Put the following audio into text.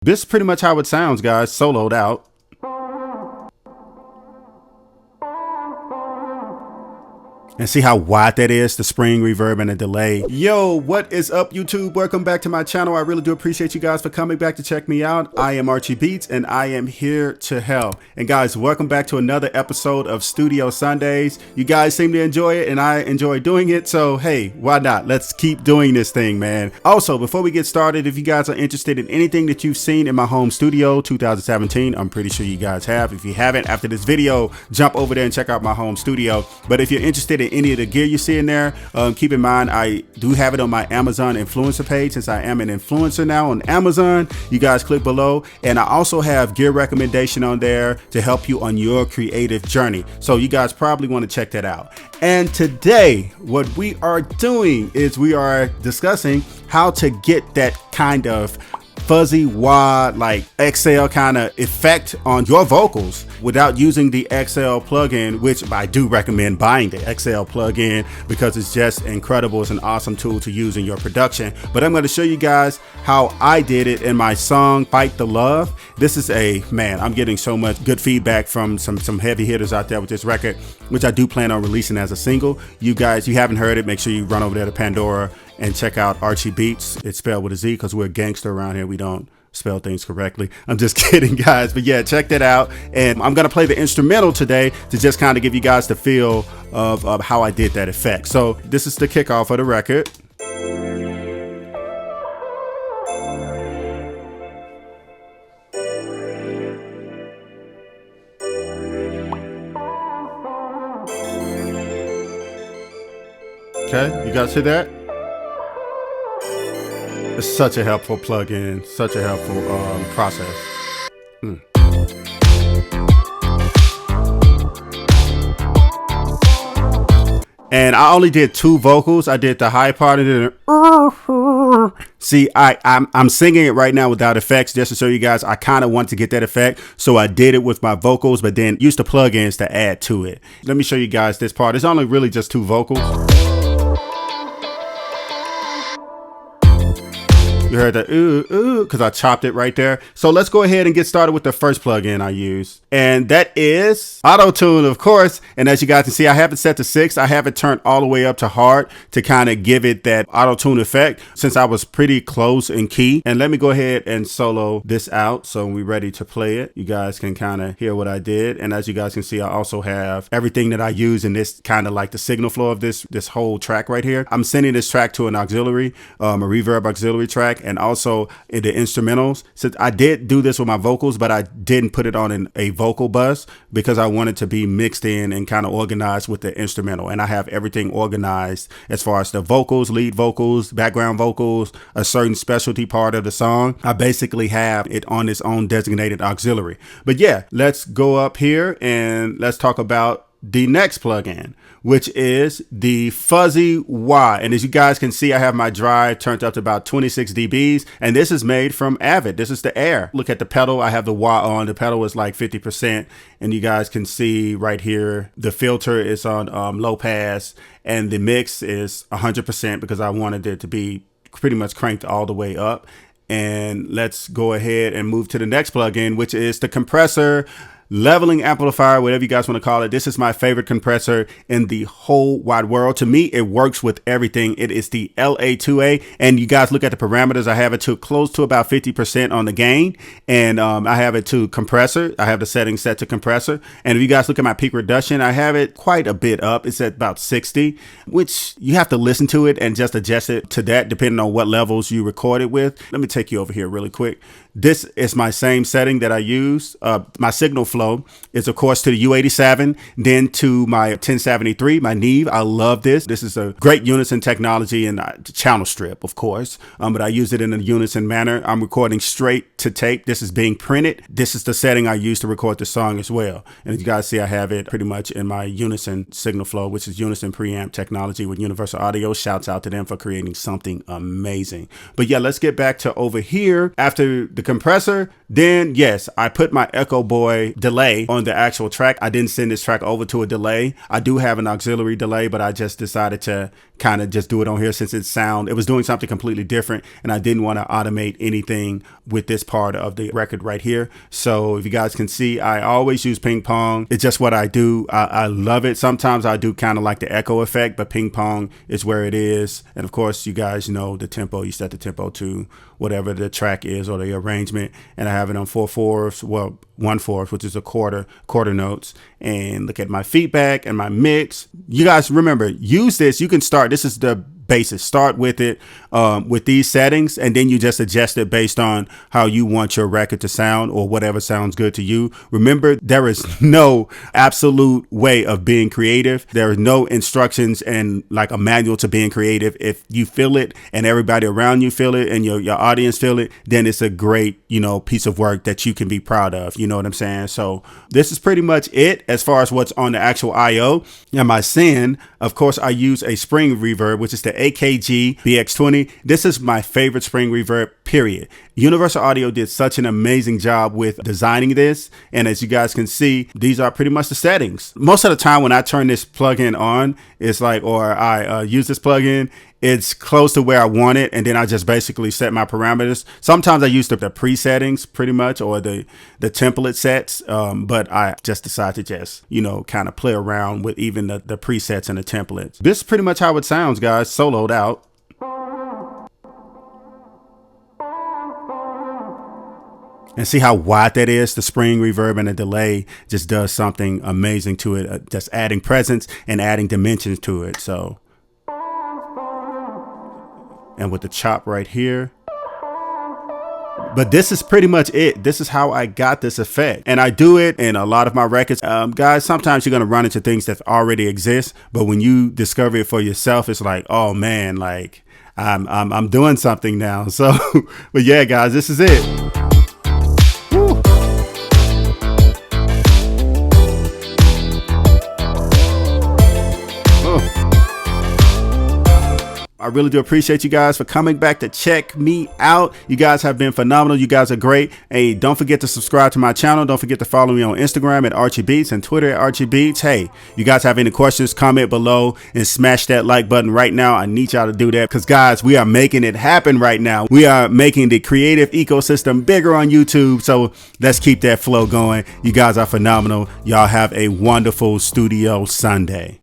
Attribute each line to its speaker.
Speaker 1: this is pretty much how it sounds, guys, soloed out. And see how wide that is, the spring, reverb, and the delay. Yo, what is up, YouTube? Welcome back to my channel. I really do appreciate you guys for coming back to check me out. I am Archie Beatz, and I am here to help. And guys, welcome back to another episode of Studio Sundays. You guys seem to enjoy it, and I enjoy doing it. So, hey, why not? Let's keep doing this thing, man. Also, before we get started, if you guys are interested in anything that you've seen in my home studio 2017, I'm pretty sure you guys have. If you haven't, after this video, jump over there and check out my home studio. But if you're interested in any of the gear you see in there, keep in mind I do have it on my Amazon influencer page. Since I am an influencer now on Amazon, you guys click below, and I also have gear recommendation on there to help you on your creative journey, so you guys probably want to check that out. And today what we are doing is we are discussing how to get that kind of fuzzy wah, like XL kind of effect on your vocals without using the XL plugin, which I do recommend buying the XL plugin because it's just incredible. It's an awesome tool to use in your production. But I'm going to show you guys how I did it in my song Fight the Love. This is I'm getting so much good feedback from some heavy hitters out there with this record, which I do plan on releasing as a single. You guys, you haven't heard it, make sure you run over there to Pandora and check out Archie Beatz. It's spelled with a Z because we're a gangster around here. We don't spell things correctly. I'm just kidding, guys. But yeah, check that out. And I'm going to play the instrumental today to just kind of give you guys the feel of how I did that effect. So this is the kickoff of the record. Okay, you guys see that? It's such a helpful plugin, such a helpful process. And I only did two vocals. I did the high part and then see, I'm singing it right now without effects just to show you guys I kind of want to get that effect. So I did it with my vocals, but then used the plugins to add to it. Let me show you guys this part. It's only really just two vocals. You heard the ooh, because I chopped it right there. So let's go ahead and get started with the first plugin I use. And that is Auto-Tune, of course. And as you guys can see, I have it set to 6. I have it turned all the way up to hard to kind of give it that Auto-Tune effect since I was pretty close in key. And let me go ahead and solo this out. So when we're ready to play it, you guys can kind of hear what I did. And as you guys can see, I also have everything that I use in this kind of like the signal flow of this whole track right here. I'm sending this track to an auxiliary, a reverb auxiliary track. And also in the instrumentals. So I did do this with my vocals, but I didn't put it on a vocal bus because I wanted to be mixed in and kind of organized with the instrumental. And I have everything organized as far as the vocals, lead vocals, background vocals, a certain specialty part of the song. I basically have it on its own designated auxiliary. But yeah, let's go up here and let's talk about the next plugin, which is the fuzzy wah. And as you guys can see, I have my drive turned up to about 26 dBs, and this is made from Avid. This is the Air. Look at the pedal. I have the wah on. The pedal is like 50%, and you guys can see right here the filter is on low pass, and the mix is 100% because I wanted it to be pretty much cranked all the way up. And let's go ahead and move to the next plugin, which is the Compressor leveling amplifier, whatever you guys want to call it. This is my favorite compressor in the whole wide world. To me, it works with everything. It is the LA2A, and you guys look at the parameters. I have it to close to about 50% on the gain, and I have it to compressor. I have the settings set to compressor, and if you guys look at my peak reduction, I have it quite a bit up. It's at about 60, which you have to listen to it and just adjust it to that depending on what levels you record it with. Let me take you over here really quick. This is my same setting that I use. My signal flow is, of course, to the U87, then to my 1073, my Neve. I love this. This is a great unison technology and channel strip, of course, but I use it in a unison manner. I'm recording straight to tape. This is being printed. This is the setting I use to record the song as well. And as you guys see, I have it pretty much in my unison signal flow, which is unison preamp technology with Universal Audio. Shouts out to them for creating something amazing. But yeah, let's get back to over here. After the compressor, then yes, I put my Echo Boy delay on the actual track. I didn't send this track over to a delay. I do have an auxiliary delay, but I just decided to kind of just do it on here since it was doing something completely different, and I didn't want to automate anything with this part of the record right here. So if you guys can see, I always use ping pong. It's just what I do. I love it. Sometimes I do kind of like the echo effect, but ping pong is where it is. And of course, you guys know the tempo. You set the tempo to whatever the track is or the arrangement, and I have it on 4/4, well, 1/4, which is a quarter notes. And look at my feedback and my mix. You guys remember, use this. You can start. This is the basis. Start with it with these settings, and then you just adjust it based on how you want your record to sound or whatever sounds good to you. Remember, there is no absolute way of being creative. There is no instructions and like a manual to being creative. If you feel it and everybody around you feel it and your audience feel it, then it's a great, piece of work that you can be proud of. You know what I'm saying? So this is pretty much it as far as what's on the actual IO. And my sin, of course, I use a spring reverb, which is the AKG BX20. This is my favorite spring reverb, period. Universal Audio did such an amazing job with designing this. And as you guys can see, these are pretty much the settings. Most of the time when I turn this plugin on, it's like, or I use this plugin, it's close to where I want it. And then I just basically set my parameters. Sometimes I use the presettings pretty much, or the template sets. But I just decide to just, kind of play around with even the presets and the templates. This is pretty much how it sounds, guys, soloed out. And see how wide that is? The spring reverb and the delay just does something amazing to it. Just adding presence and adding dimensions to it. So, and with the chop right here. But this is pretty much it. This is how I got this effect. And I do it in a lot of my records. Guys, sometimes you're going to run into things that already exist. But when you discover it for yourself, it's like, oh man, like I'm doing something now. So, but yeah, guys, this is it. I really do appreciate you guys for coming back to check me out. You guys have been phenomenal. You guys are great. Hey, don't forget to subscribe to my channel. Don't forget to follow me on Instagram at Archie Beatz and Twitter at Archie Beatz. Hey, you guys have any questions, comment below and smash that like button right now. I need y'all to do that because, guys, we are making it happen right now. We are making the creative ecosystem bigger on YouTube. So let's keep that flow going. You guys are phenomenal. Y'all have a wonderful studio Sunday.